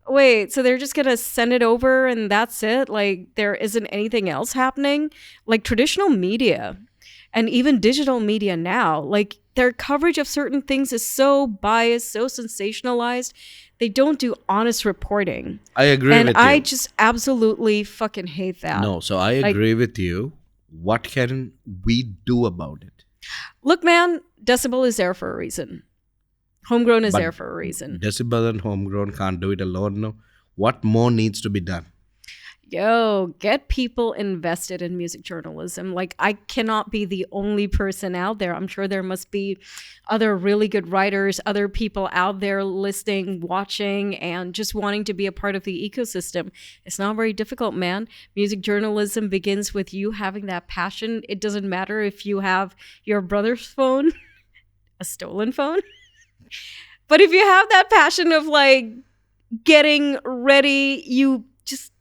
wait, so they're just going to send it over and that's it? Like there isn't anything else happening? Like traditional media and even digital media now, like their coverage of certain things is so biased, so sensationalized. They don't do honest reporting. I agree with you. And I just absolutely fucking hate that. No, so I agree with you. What can we do about it? Look, man, Decibel is there for a reason. Homegrown is there for a reason. Decibel and Homegrown can't do it alone, no? What more needs to be done? Get people invested in music journalism. Like, I cannot be the only person out there. I'm sure there must be other really good writers, other people out there listening, watching, and just wanting to be a part of the ecosystem. It's not very difficult, man. Music journalism begins with you having that passion. It doesn't matter if you have your brother's phone, a stolen phone. But if you have that passion of like getting ready, you just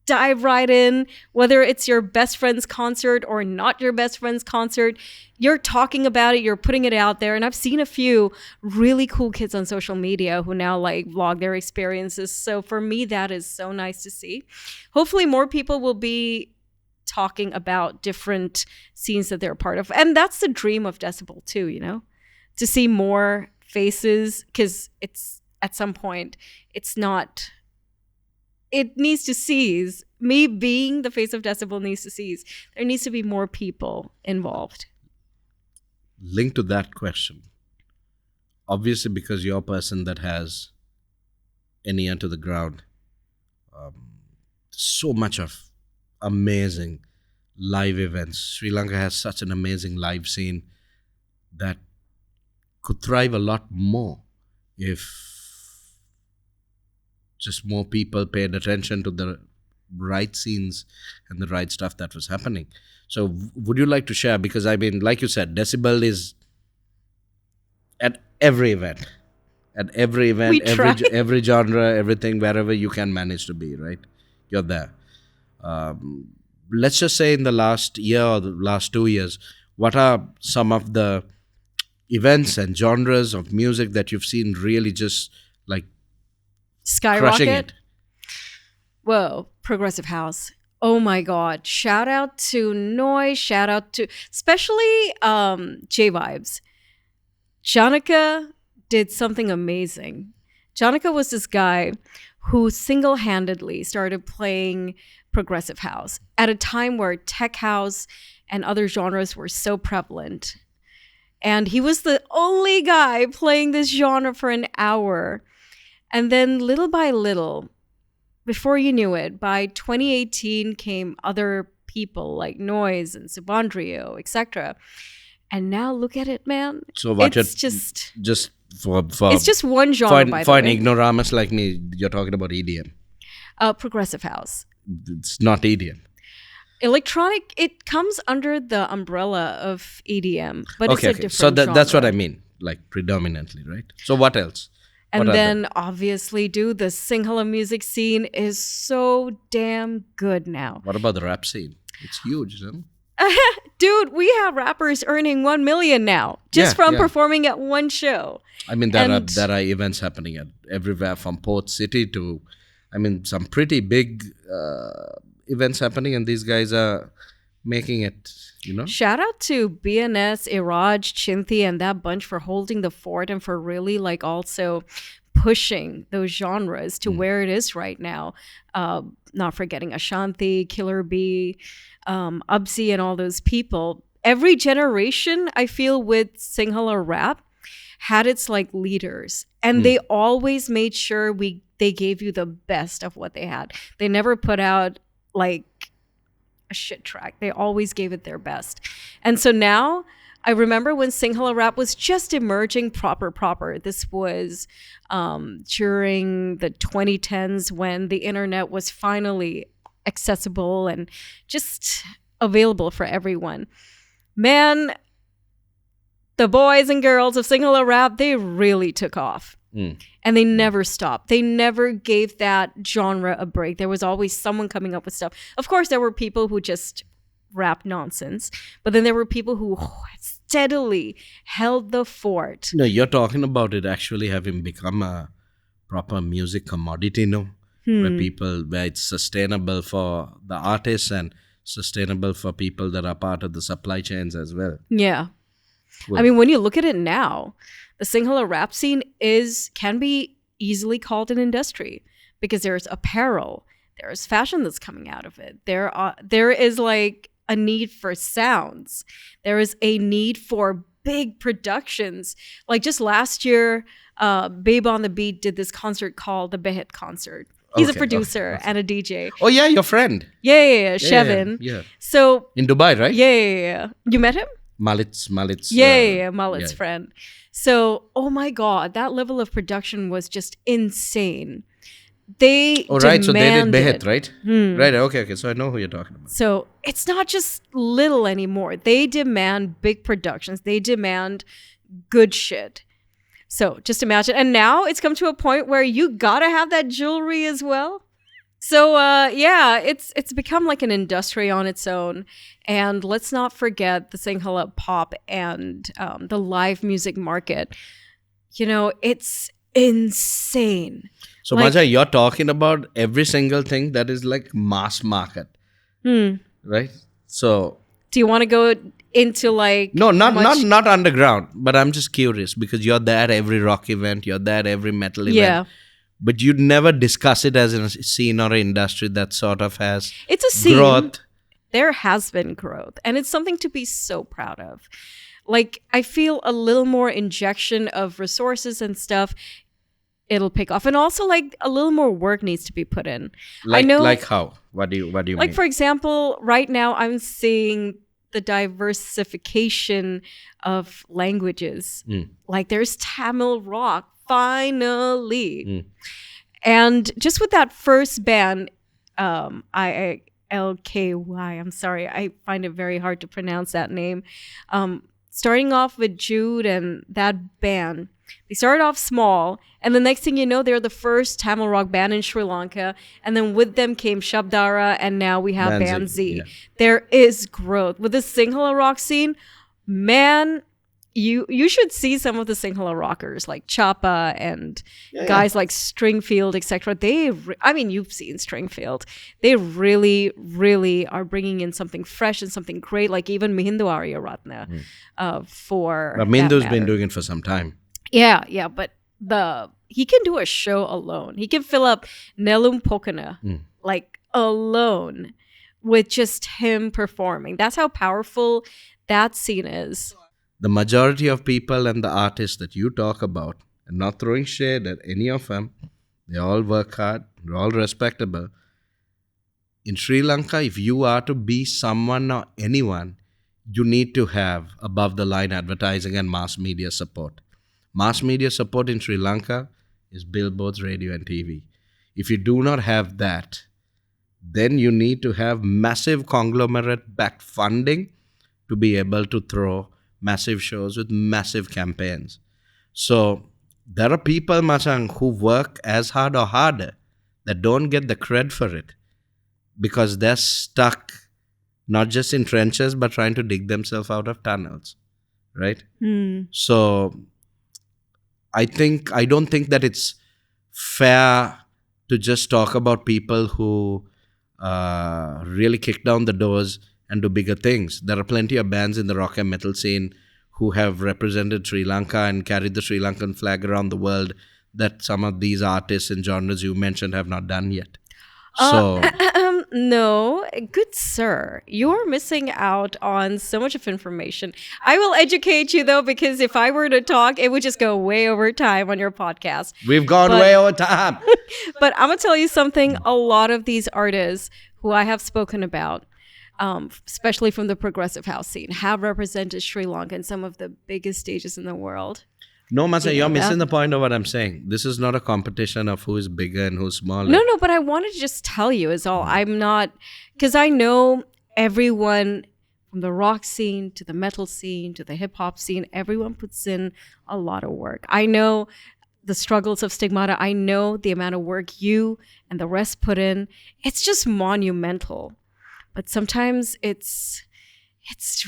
dive right in, whether it's your best friend's concert or not your best friend's concert. You're talking about it, you're putting it out there. And I've seen a few really cool kids on social media who now like vlog their experiences. So for me, that is so nice to see. Hopefully more people will be talking about different scenes that they're a part of. And that's the dream of Decibel too, to see more faces, because it's at some point it needs to cease. Me being the face of Decibel needs to cease. There needs to be more people involved. Linked to that question, obviously because you're a person that has an ear to the ground, so much of amazing live events. Sri Lanka has such an amazing live scene that could thrive a lot more if just more people paid attention to the right scenes and the right stuff that was happening. So would you like to share? Because I mean, like you said, Decibel is at every event. At every event, every genre, everything, wherever you can manage to be, right? You're there. Let's just say in the last year or the last 2 years, what are some of the events and genres of music that you've seen really just like crushing Skyrocket. it. Whoa, progressive house. Oh my God. Shout out to Noise. Shout out to especially J Vibes. Jonica did something amazing. Jonica was this guy who single-handedly started playing progressive house at a time where tech house and other genres were so prevalent. And he was the only guy playing this genre for an hour. And then little by little, before you knew it, by 2018 came other people like Noise and Subandrio, etc. And now look at it, man. So what It's just for it's just one genre, by the for an way. ignoramus like me, you're talking about EDM. Progressive house. It's not EDM. Electronic, it comes under the umbrella of EDM, but it's a different So that's what genre. I mean, like predominantly, right? So what else? And What are then obviously, dude, the Sinhala music scene is so damn good now. What about the rap scene? It's huge, isn't it? Dude, we have rappers earning 1 million now just from performing at one show. I mean, there are events happening at everywhere from Port City to, I mean, some pretty big events happening, and these guys are making it, you know? Shout out to BNS, Iraj, Chinthi, and that bunch for holding the fort and for really like also pushing those genres to where it is right now. Not forgetting Ashanti, Killer B, Ubsi, and all those people. Every generation, I feel, with Sinhala rap had its like leaders, and they always made sure they gave you the best of what they had. They never put out like a shit track. They always gave it their best. And so now I remember when Sinhala rap was just emerging proper. This was during the 2010s when the internet was finally accessible and just available for everyone. Man, the boys and girls of Sinhala rap, they really took off. And they never stopped. They never gave that genre a break. There was always someone coming up with stuff. Of course, there were people who just rap nonsense, but then there were people who steadily held the fort. No, you're talking about it actually having become a proper music commodity, no? Where it's sustainable for the artists and sustainable for people that are part of the supply chains as well. Yeah. Well, I mean, when you look at it now, the Sinhala rap scene can be easily called an industry because there's apparel, there's fashion that's coming out of it. There is like a need for sounds. There is a need for big productions. Like just last year, Babe on the Beat did this concert called the Behet Concert. He's a producer and a DJ. Oh yeah, your friend. Yeah, Shevin. Yeah. So in Dubai, right? Yeah. You met him? Malit's. Malit's friend. So, oh my God, that level of production was just insane. Right, so they did Behet, right? Right, okay. So I know who you're talking about. So it's not just little anymore. They demand big productions. They demand good shit. So just imagine. And now it's come to a point where you gotta have that jewelry as well. So it's become like an industry on its own. And let's not forget the Sinhala pop and the live music market. You know, it's insane. So Maja, you're talking about every single thing that is like mass market, right? So do you want to go into like not underground, but I'm just curious because you're there at every rock event, you're there at every metal event. Yeah. But you'd never discuss it as a scene or an industry that sort of has it's a scene. Growth. There has been growth, and it's something to be so proud of. Like, I feel a little more injection of resources and stuff, it'll pick off. And also, like, a little more work needs to be put in. Like, I know, like how? What do you like, mean? for example, right now I'm seeing the diversification of languages. Like, there's Tamil rock, finally. And just with that first band, ILKY, I'm sorry, I find it very hard to pronounce that name. Starting off with Jude and that band, they started off small, and the next thing you know, they're the first Tamil rock band in Sri Lanka, and then with them came Shabdara, and now we have Band Z. Yeah. There is growth. With the Sinhala rock scene, man, you should see some of the Sinhala rockers like Chapa and guys like Stringfield, etc. You've seen Stringfield. They really, really are bringing in something fresh and something great. Like even Mihindu Arya Ratna, for But Mindu's been doing it for some time. Yeah, but he can do a show alone. He can fill up Nelum Pokana like alone with just him performing. That's how powerful that scene is. The majority of people and the artists that you talk about, and not throwing shade at any of them, they all work hard, they're all respectable. In Sri Lanka, if you are to be someone or anyone, you need to have above the line advertising and mass media support. Mass media support in Sri Lanka is billboards, radio, and TV. If you do not have that, then you need to have massive conglomerate-backed funding to be able to throw massive shows with massive campaigns. So there are people, Machang, who work as hard or harder that don't get the cred for it because they're stuck not just in trenches but trying to dig themselves out of tunnels, right? So I don't think that it's fair to just talk about people who really kick down the doors and do bigger things. There are plenty of bands in the rock and metal scene who have represented Sri Lanka and carried the Sri Lankan flag around the world that some of these artists and genres you mentioned have not done yet. No, good sir. You're missing out on so much of information. I will educate you though, because if I were to talk, it would just go way over time on your podcast. We've gone way over time. But I'm going to tell you something. A lot of these artists who I have spoken about, especially from the progressive house scene, have represented Sri Lanka in some of the biggest stages in the world. No, Masa, you're missing the point of what I'm saying. This is not a competition of who is bigger and who's smaller. No, but I wanted to just tell you is all. I'm not, because I know everyone from the rock scene to the metal scene to the hip hop scene, everyone puts in a lot of work. I know the struggles of Stigmata. I know the amount of work you and the rest put in. It's just monumental. But sometimes it's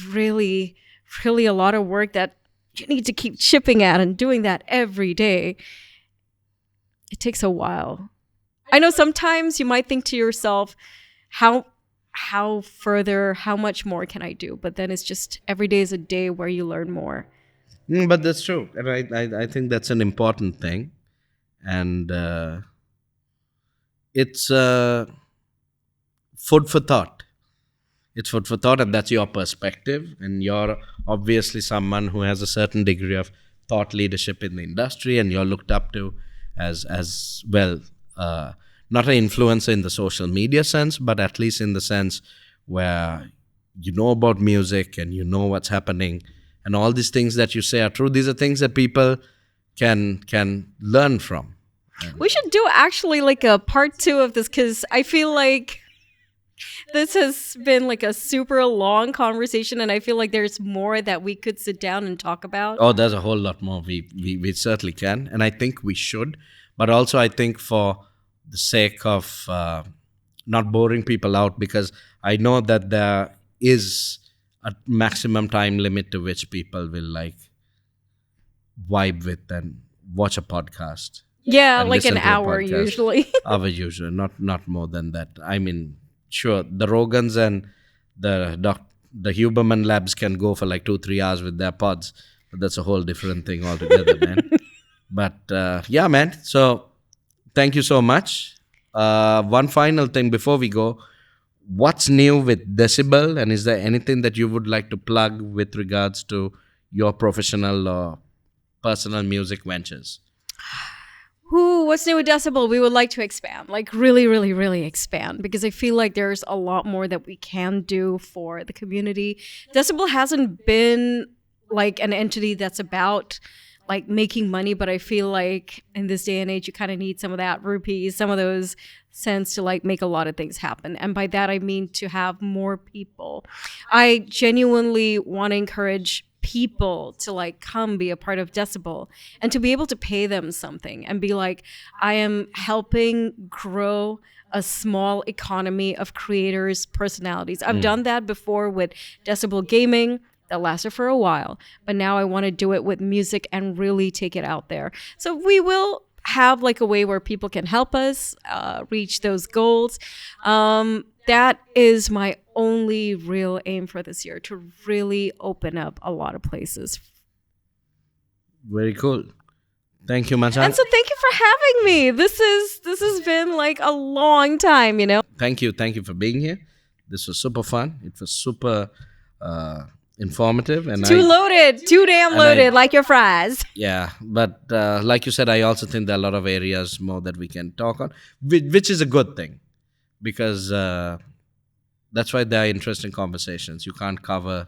really, really a lot of work that you need to keep chipping at, and doing that every day. It takes a while. I know sometimes you might think to yourself, how much more can I do? But then it's just every day is a day where you learn more. But that's true. And I think that's an important thing. And it's food for thought. It's food for thought, and that's your perspective. And you're obviously someone who has a certain degree of thought leadership in the industry, and you're looked up to as well, not an influencer in the social media sense, but at least in the sense where you know about music and you know what's happening, and all these things that you say are true. These are things that people can learn from. We should do actually like a part 2 of this, because I feel like this has been like a super long conversation, and I feel like there's more that we could sit down and talk about. Oh, there's a whole lot more. We certainly can, and I think we should. But also, I think for the sake of not boring people out, because I know that there is a maximum time limit to which people will like vibe with and watch a podcast. Yeah, like an hour usually. Hour usually, not more than that. I mean, sure, the Rogans and the Huberman Labs can go for like 2-3 hours with their pods, but that's a whole different thing altogether, man. But yeah, man. So thank you so much. One final thing before we go. What's new with Decibel, and is there anything that you would like to plug with regards to your professional or personal music ventures? What's new with Decibel? We would like to expand, like really, really, really expand, because I feel like there's a lot more that we can do for the community. Decibel hasn't been like an entity that's about like making money, but I feel like in this day and age, you kind of need some of that rupees, some of those cents to like make a lot of things happen. And by that, I mean to have more people. I genuinely want to encourage people to like come be a part of Decibel, and to be able to pay them something and be like, I am helping grow a small economy of creators' personalities. I've done that before with Decibel Gaming. that lasted for a while, but now I want to do it with music and really take it out there. So we will have like a way where people can help us reach those goals. That is my only real aim for this year, to really open up a lot of places. Very cool. Thank you, Machan. And so thank you for having me. This has been like a long time, Thank you for being here. This was super fun. It was super informative, and Too loaded, too damn loaded, like your fries. yeah. But like you said, I also think there are a lot of areas more that we can talk on, which is a good thing, because that's why there are interesting conversations. You can't cover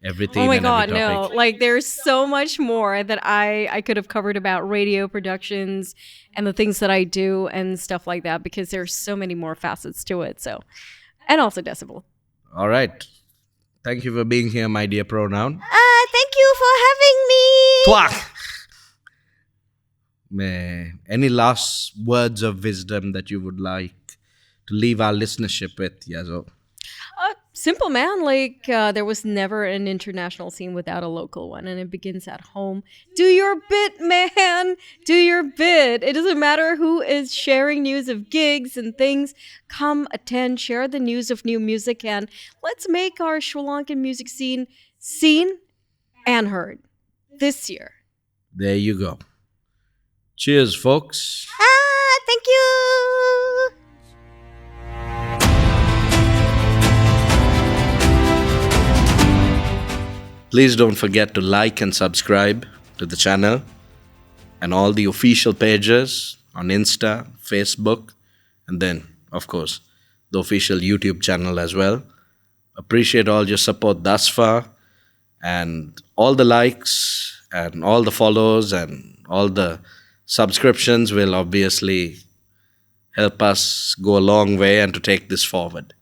everything. Oh my and God, every no. topic. Like there's so much more that I could have covered about radio productions and the things that I do and stuff like that, because there's so many more facets to it. So, and also Decibel. All right. Thank you for being here, my dear pronoun. Thank you for having me. Twak! Any last words of wisdom that you would like to leave our listenership with, Yazo? Simple, man. Like there was never an international scene without a local one, and it begins at home. Do your bit, man. Do your bit. It doesn't matter who is sharing news of gigs and things. Come attend, share the news of new music, and let's make our Sri Lankan music scene seen and heard this year. There you go. Cheers, folks. Thank you. Please don't forget to like and subscribe to the channel and all the official pages on Insta, Facebook, and then, of course, the official YouTube channel as well. Appreciate all your support thus far, and all the likes and all the follows and all the subscriptions will obviously help us go a long way and to take this forward.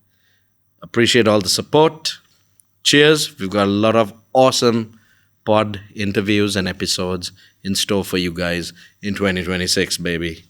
Appreciate all the support. Cheers. We've got a lot of awesome pod interviews and episodes in store for you guys in 2026, baby.